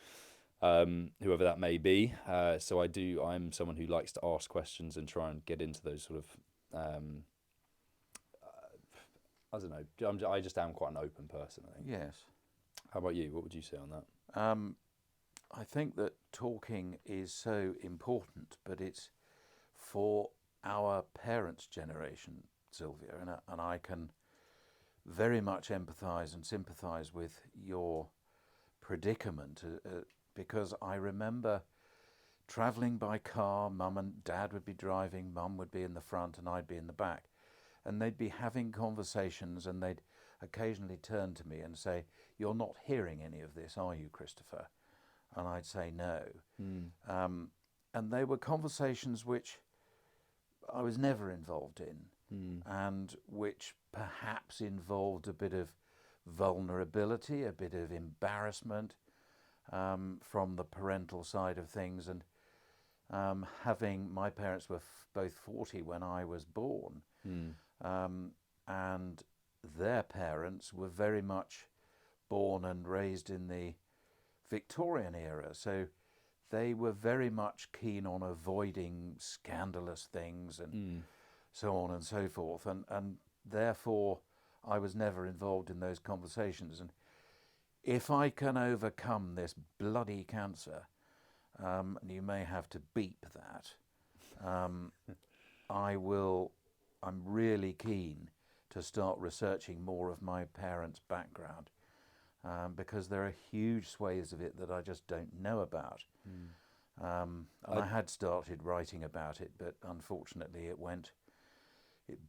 whoever that may be. So I'm someone who likes to ask questions and try and get into those sort of, I don't know, I just am quite an open person, I think. Yes. How about you? What would you say on that? I think that talking is so important, but it's for our parents' generation, Sylvia, and I can very much empathise and sympathise with your predicament, because I remember travelling by car. Mum and Dad would be driving, Mum would be in the front and I'd be in the back, and they'd be having conversations, and they'd occasionally turn to me and say, "You're not hearing any of this, are you, Christopher?" And I'd say no. And they were conversations which I was never involved in, and which perhaps involved a bit of vulnerability, a bit of embarrassment from the parental side of things. And my parents were both 40 when I was born, and their parents were very much born and raised in the Victorian era, so they were very much keen on avoiding scandalous things and so on and so forth, and therefore I was never involved in those conversations. And if I can overcome this bloody cancer, and you may have to beep that, I'm really keen to start researching more of my parents' background, because there are huge swathes of it that I just don't know about. And I had started writing about it, but unfortunately it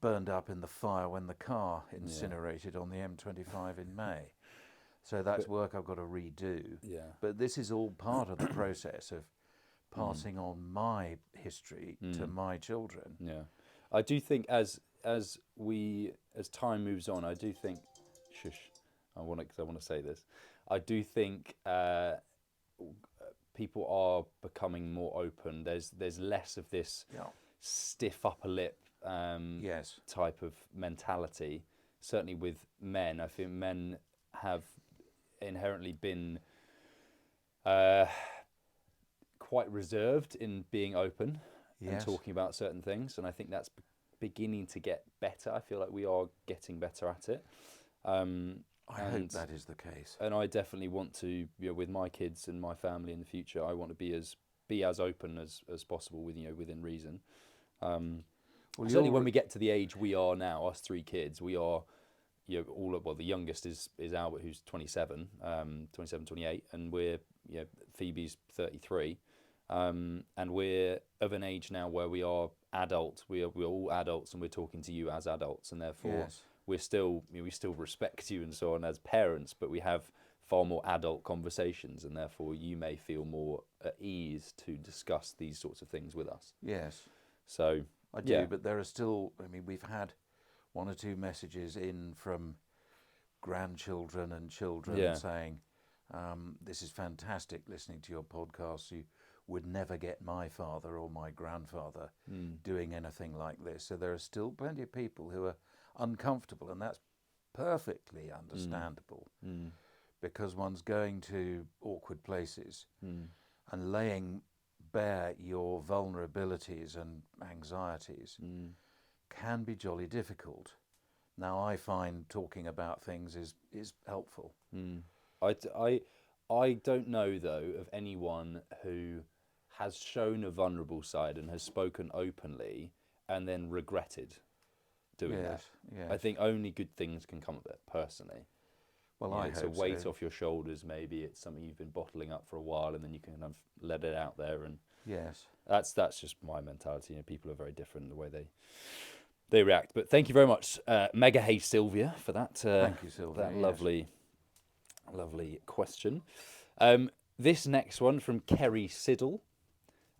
burned up in the fire when the car incinerated on the M25 in May. So that's work I've got to redo. Yeah. But this is all part of the process of passing on my history to my children. Yeah, I do think as time moves on, I do think, shush, I want to say this. I do think people are becoming more open. There's less of this stiff upper lip Yes. type of mentality. Certainly with men, I think men have inherently been quite reserved in being open and Yes. talking about certain things, and I think that's beginning to get better. I feel like we are getting better at it. I hope that is the case. And I definitely want to, with my kids and my family in the future, I want to be as open as possible within reason. Certainly when we get to the age we are now, us three kids, we are, the youngest is Albert, who's 27, 28, and we're, Phoebe's 33. And we're of an age now where we are adult. We're all adults, and we're talking to you as adults, and therefore we're still we still respect you and so on as parents, but we have far more adult conversations, and therefore you may feel more at ease to discuss these sorts of things with us. Yes. So I do, but there are still. I mean, we've had one or two messages in from grandchildren and children saying, "This is fantastic listening to your podcast. You would never get my father or my grandfather doing anything like this." So there are still plenty of people who are uncomfortable, and that's perfectly understandable because one's going to awkward places and laying bare your vulnerabilities and anxieties can be jolly difficult. Now, I find talking about things is helpful. I don't know, though, of anyone who has shown a vulnerable side and has spoken openly and then regretted doing that. Yes. I think only good things can come of it, personally. Well, I it's hope a weight so. off your shoulders, maybe. It's something you've been bottling up for a while, and then you can kind of let it out there. And yes, that's just my mentality. People are very different in the way they react. But thank you very much, Mega Hey Sylvia, for that. Thank you, Sylvia. That lovely question. This next one from Kerry Siddle.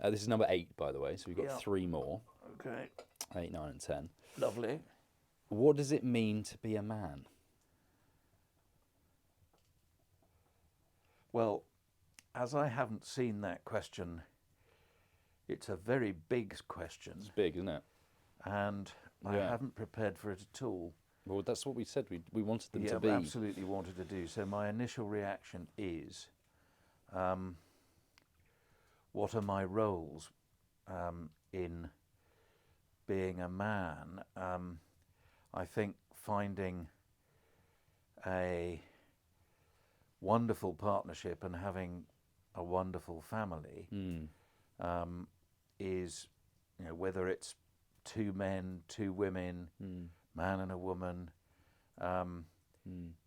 This is number 8, by the way. So we've got 3 more. Okay. 8, 9, and 10. Lovely. What does it mean to be a man? Well, as I haven't seen that question, it's a very big question. It's big, isn't it? And I haven't prepared for it at all. Well, that's what we said. We wanted them to be. Yeah, absolutely wanted to do. So my initial reaction is, what are my roles in being a man? I think finding a wonderful partnership and having a wonderful family is, whether it's 2 men, 2 women, man and a woman,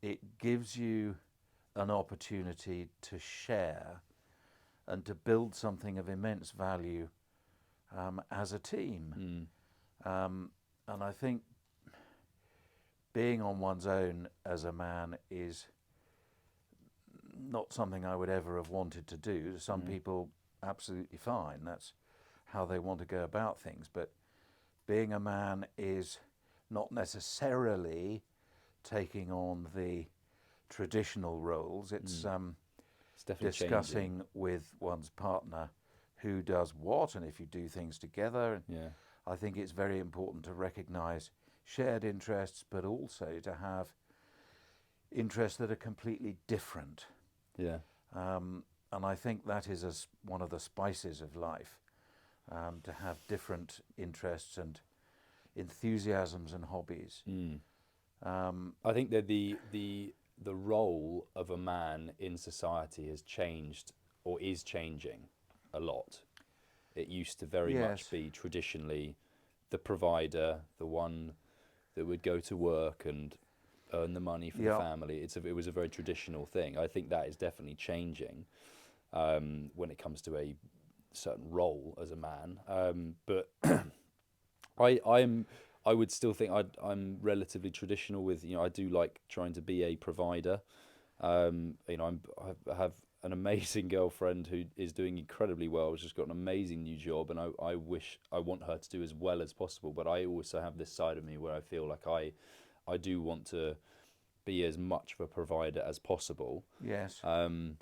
it gives you an opportunity to share and to build something of immense value as a team. And I think being on one's own as a man is not something I would ever have wanted to do. Some people, absolutely fine. That's how they want to go about things. But being a man is not necessarily taking on the traditional roles. It's discussing changing with one's partner who does what and if you do things together. Yeah. I think it's very important to recognise shared interests, but also to have interests that are completely different. Yeah. And I think that is one of the spices of life, to have different interests and enthusiasms and hobbies. I think that the role of a man in society has changed or is changing a lot. It used to very much be traditionally the provider, the one that would go to work and earn the money for the family. It was a very traditional thing. I think that is definitely changing when it comes to a certain role as a man. But I would still think I'm relatively traditional with, I do like trying to be a provider. I have an amazing girlfriend who is doing incredibly well. She's got an amazing new job, and I want her to do as well as possible. But I also have this side of me where I feel like I do want to be as much of a provider as possible. Yes. And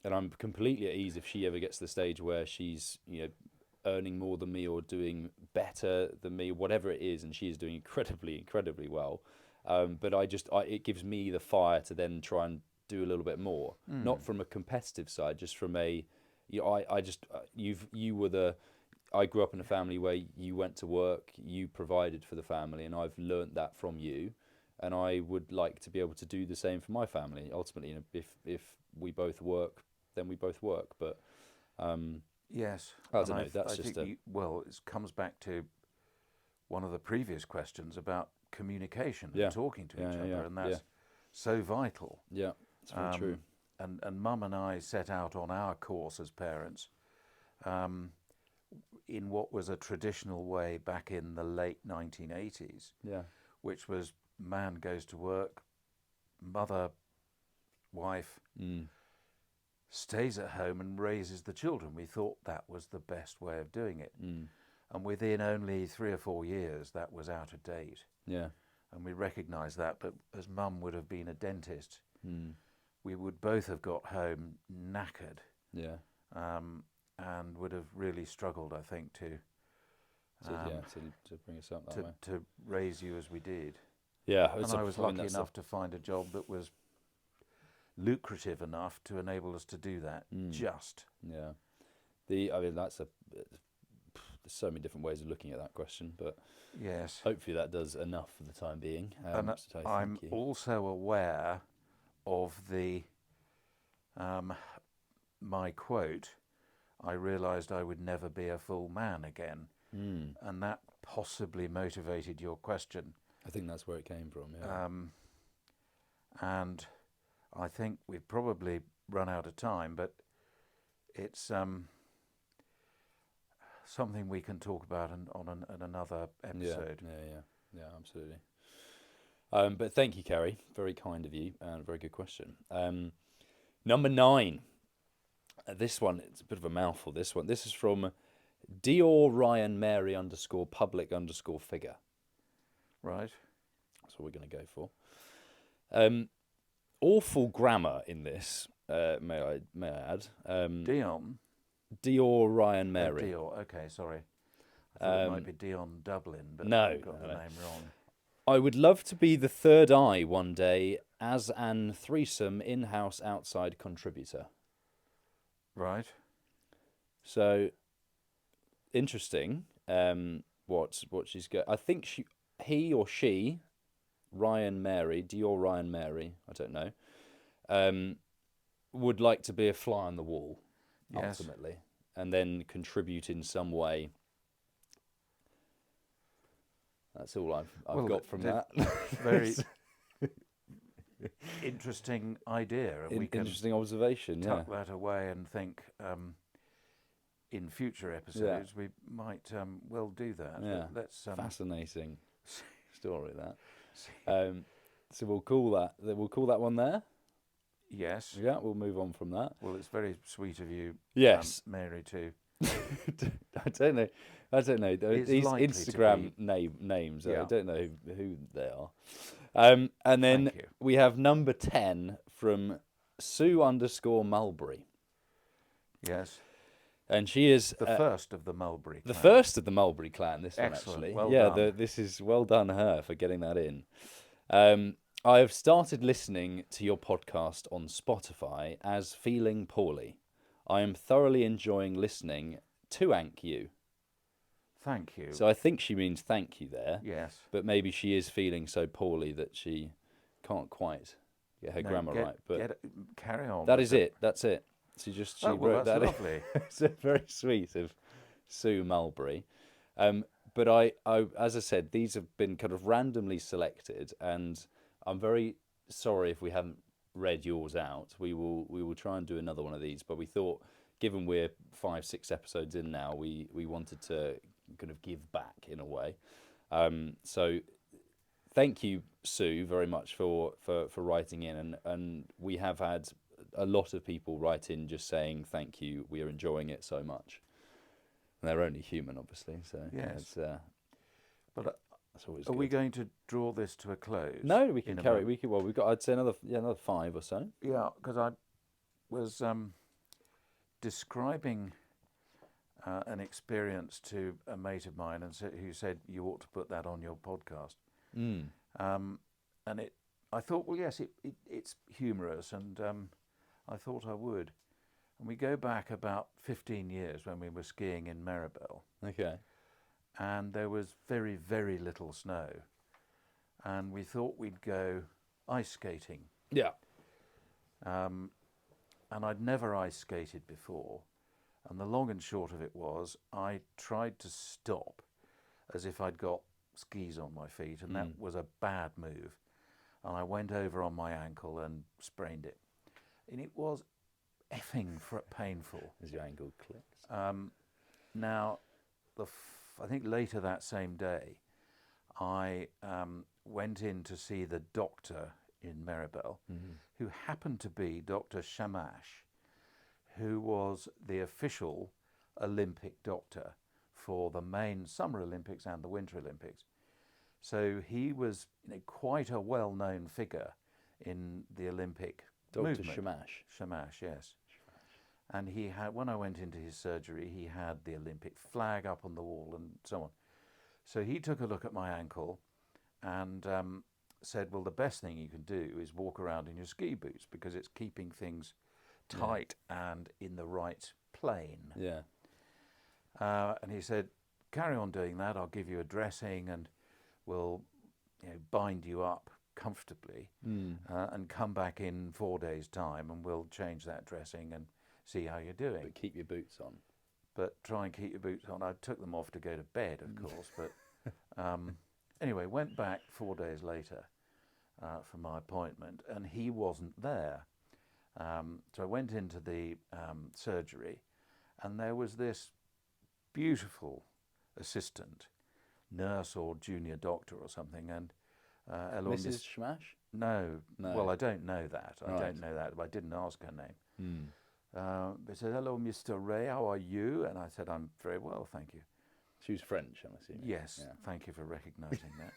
I'm completely at ease if she ever gets to the stage where she's, earning more than me or doing better than me, whatever it is, and she is doing incredibly, incredibly well. But it gives me the fire to then try and do a little bit more, not from a competitive side, just from I grew up in a family where you went to work, you provided for the family, and I've learnt that from you, and I would like to be able to do the same for my family. Ultimately, if we both work, then we both work. But yes, I don't know. That's just it comes back to one of the previous questions about communication and talking to each other, and that's so vital. Yeah, it's very true. And Mum and I set out on our course as parents in what was a traditional way back in the late 1980s, which was man goes to work, mother, wife, stays at home and raises the children. We thought that was the best way of doing it. And within only 3 or 4 years, that was out of date. Yeah. And we recognised that, but as Mum would have been a dentist, we would both have got home knackered. Yeah. And would have really struggled, I think, to bring us up that way. To raise you as we did. Yeah. And I was lucky enough to find a job that was lucrative enough to enable us to do that. Yeah. There's so many different ways of looking at that question, but yes, hopefully that does enough for the time being. And I'm also aware of the my quote, I realised I would never be a full man again. And that possibly motivated your question. I think that's where it came from, yeah. And I think we've probably run out of time, but it's something we can talk about on another episode. Yeah, absolutely. But thank you, Kerry. Very kind of you, and a very good question. Number 9. This one, it's a bit of a mouthful, this one. This is from Dior Ryan Mary _public_figure. Right. That's what we're going to go for. Awful grammar in this, may I add. Dior Ryan Mary. Dior, okay, sorry. I thought it might be Dion Dublin, but no, I got the name wrong. I would love to be the third eye one day as an threesome in-house outside contributor. Right. So, interesting. What she's got. I think he or she, Ryan Mary, Dior Ryan Mary, I don't know, would like to be a fly on the wall, ultimately, and then contribute in some way. That's all I've got from that. Very interesting idea. And we can interesting observation, tuck that away and think in future episodes we might well do that. Yeah, let's fascinating story that. So we'll call that one there. Yes. Yeah, we'll move on from that. Well, it's very sweet of you, yes, Mary, too. I don't know. These Instagram names. I don't know who they are. And then we have number 10 from Sue _Mulberry. Yes. And she is the first of the Mulberry clan. The first of the Mulberry clan, this Excellent. one, actually. Well done. This is well done her for getting that in. I have started listening to your podcast on Spotify as feeling poorly. I am thoroughly enjoying listening to Ank You. Thank you. So I think she means thank you there. Yes. But maybe she is feeling so poorly that she can't quite get her grammar right. But carry on. That is it. That's it. She wrote that. Lovely. It's very sweet of Sue Mulberry. But I, as I said, these have been kind of randomly selected, and I'm very sorry if we haven't read yours out. We will try and do another one of these, but we thought, given we're 5-6 episodes in now, we wanted to kind of give back in a way. So thank you, Sue, very much for writing in, and we have had a lot of people write in just saying thank you. We are enjoying it so much. And they're only human, obviously. So Yes. But that's always are good. we going to draw this to a close? No, we can in a carry. moment? We can. Well, we've got. I'd say another 5 or so. Yeah, because I was describing an experience to a mate of mine, and who said you ought to put that on your podcast. And I thought, well, yes, it's humorous, and I thought I would. And we go back about 15 years when we were skiing in Maribel, Okay. and there was very, very little snow, and we thought we'd go ice skating. Yeah. And I'd never ice skated before. And the long and short of it was, I tried to stop as if I'd got skis on my feet, and that was a bad move. And I went over on my ankle and sprained it. And it was effing painful. As your ankle clicks. Now, I think later that same day, I went in to see the doctor in Maribel, who happened to be Dr. Shamash, who was the official Olympic doctor for the main Summer Olympics and the Winter Olympics. So he was quite a well-known figure in the Olympic Dr. movement. Shamash. Shamash, yes. And he had, when I went into his surgery, he had the Olympic flag up on the wall and so on. So he took a look at my ankle and said, well, the best thing you can do is walk around in your ski boots because it's keeping things tight and in the right plane. Yeah. And he said, carry on doing that. I'll give you a dressing and we'll bind you up comfortably and come back in 4 days' time and we'll change that dressing and see how you're doing. But keep your boots on. But try and keep your boots on. I took them off to go to bed, of course. But anyway, went back 4 days later for my appointment, and he wasn't there. So I went into the surgery, and there was this beautiful assistant, nurse or junior doctor or something, and hello, Mrs. Shamash? No. Well, I don't know that. I Right. don't know that. I didn't ask her name. They said, hello, Mr. Ray, how are you? And I said, I'm very well, thank you. She was French, I'm assuming. Yes, Yeah. thank you for recognising that.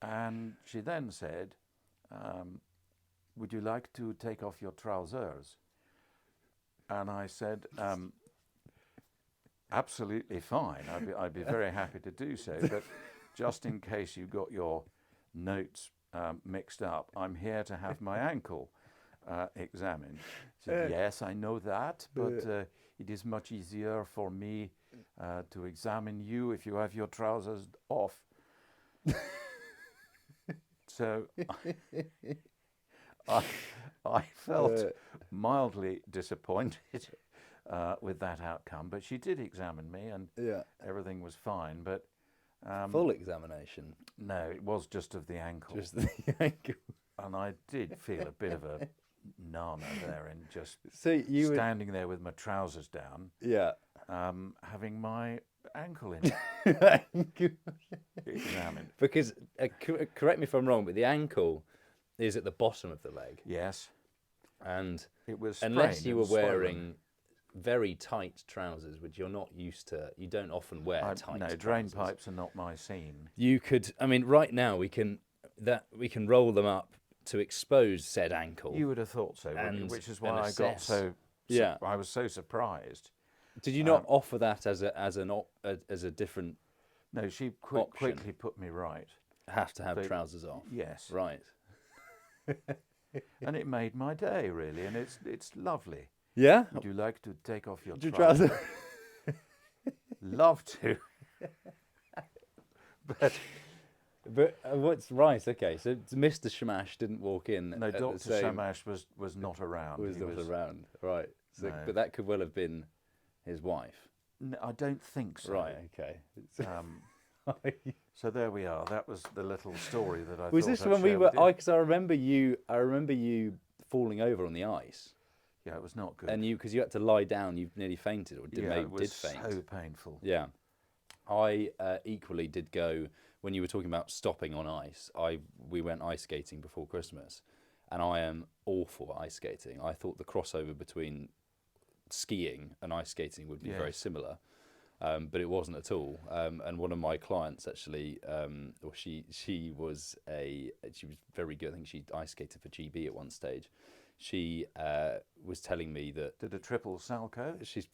And she then said, would you like to take off your trousers? And I said, absolutely fine. I'd be very happy to do so. But just in case you got your notes mixed up, I'm here to have my ankle examined. She said, yes, I know that, but it is much easier for me to examine you if you have your trousers off. So I felt mildly disappointed with that outcome, but she did examine me and everything was fine. But full examination. no, it was just of the ankle. Just the ankle. And I did feel a bit of a nana there, and just So you were, standing there with my trousers down, yeah. having my ankle examined. Because correct me if I'm wrong, but the ankle is at the bottom of the leg, Yes, and it was unless sprained, you it were was swollen. wearing very tight trousers, which you're not used to, you don't often wear tight. No, drain trousers. pipes are not my scene. You could, I mean, right now we can roll them up to expose said ankle. You would have thought so, wouldn't you? And- Which is and why I got assess. so. Yeah. I was so surprised. Did you not offer that as a different? No, she Option. quickly put me right. Have to have But- trousers off. Yes, Right. and it made my day really, and it's lovely. Yeah. Would you like to take off your Your trousers? trousers. Love to. But But what's right? Okay, so Mr. Shamash didn't walk in. no, at the Dr. same- Shamash was not around. was He not around. Right. So, No. but that could well have been his wife. I don't think so. Right. Okay. So there we are. That was the little story that I Was thought this I'd when we share were? with you. Because I remember you. I remember you falling over on the ice, Yeah, it was not good. and because you had to lie down, you nearly fainted, or did yeah, maybe it was did faint. so painful. Yeah. I equally did go when you were talking about stopping on ice, we went ice skating before Christmas, and I am awful at ice skating. I thought the crossover between skiing and ice skating would be very Yes. similar, but it wasn't at all. And one of my clients actually, she was very good. I think she ice skated for GB at one stage. She was telling me that Did a triple Salco? she's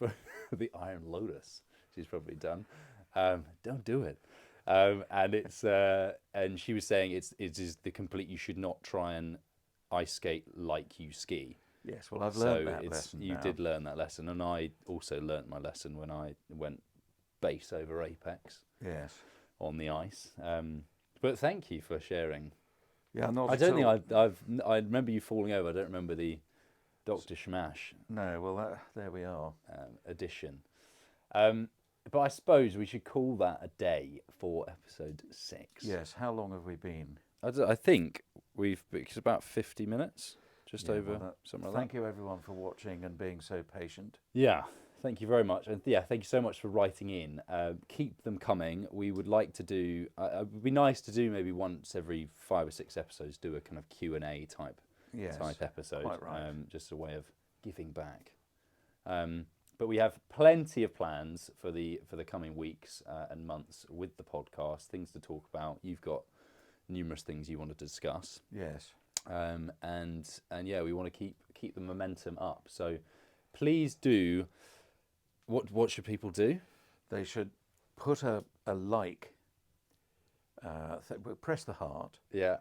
the Iron Lotus. She's probably done. Don't do it. And it's and she was saying it is the complete. You should not try and ice skate like you ski. Yes, well, I've learned that it's, lesson you now. did learn that lesson, and I also learnt my lesson when I went base over apex Yes. on the ice. But thank you for sharing. Yeah, not I at don't all. think I remember you falling over. I don't remember the Dr. Schmash No, well, there we are. edition. But I suppose we should call that a day for episode 6. Yes, how long have we been? I think it's about 50 minutes, just Yeah, over, well, something like Thank you, everyone, for watching and being so patient. that. Yeah, thank you very much. And yeah, thank you so much for writing in. Keep them coming. We would like to do, it would be nice to do maybe once every 5 or 6 episodes, do a kind of Q&A type Yes, episode. quite right. Just a way of giving back. But we have plenty of plans for the coming weeks and months with the podcast, things to talk about. You've got numerous things you want to discuss, Yes. and yeah, we want to keep the momentum up. So please do. What should people do? They should put a like, press the heart, Yeah,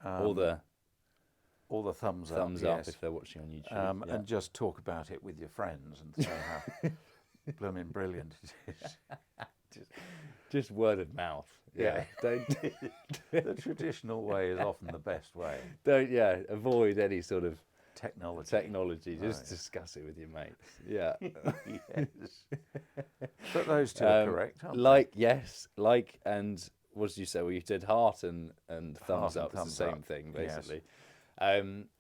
all the or the thumbs up, thumbs up yes. if they're watching on YouTube. Yeah. And just talk about it with your friends and say how blooming brilliant it is. Just word of mouth. Yeah, don't The traditional way is often the best way. avoid any sort of Technology. Just Right. discuss it with your mates. Yeah. Yes. But those two are correct, aren't like and what did you say? Well, you did heart and thumbs and up. It's thumbs the same up, thing yes. basically.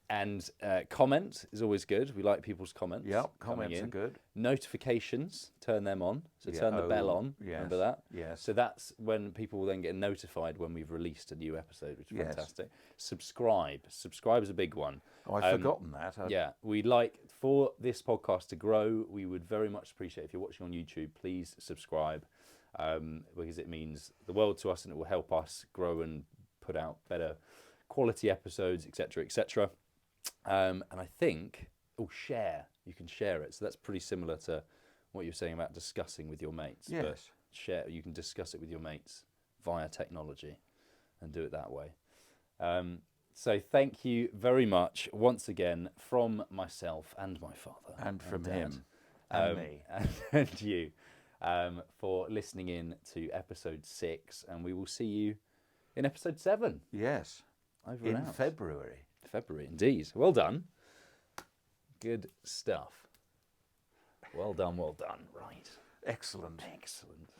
And comment is always good. We like people's comments. they? Yep, coming comments are in. good. Notifications, turn them on. So Yeah, turn the bell oh, on. yes, Remember that? yes. So that's when people will then get notified when we've released a new episode, which is Yes. fantastic. Subscribe. Subscribe is a big one. Oh, I've forgotten that. Yeah, we'd like for this podcast to grow. We would very much appreciate if you're watching on YouTube, please subscribe, because it means the world to us and it will help us grow and put out better quality episodes, etc., etc. And I think, share. You can share it. So that's pretty similar to what you're saying about discussing with your mates. But Yes. share. You can discuss it with your mates via technology, and do it that way. So thank you very much once again from myself and my father, And from Dad, him and me. and you, for listening in to episode 6, and we will see you in episode 7. Yes. Over In and out. February. February, indeed. Well done. Good stuff. Well done. Right. Excellent. Excellent.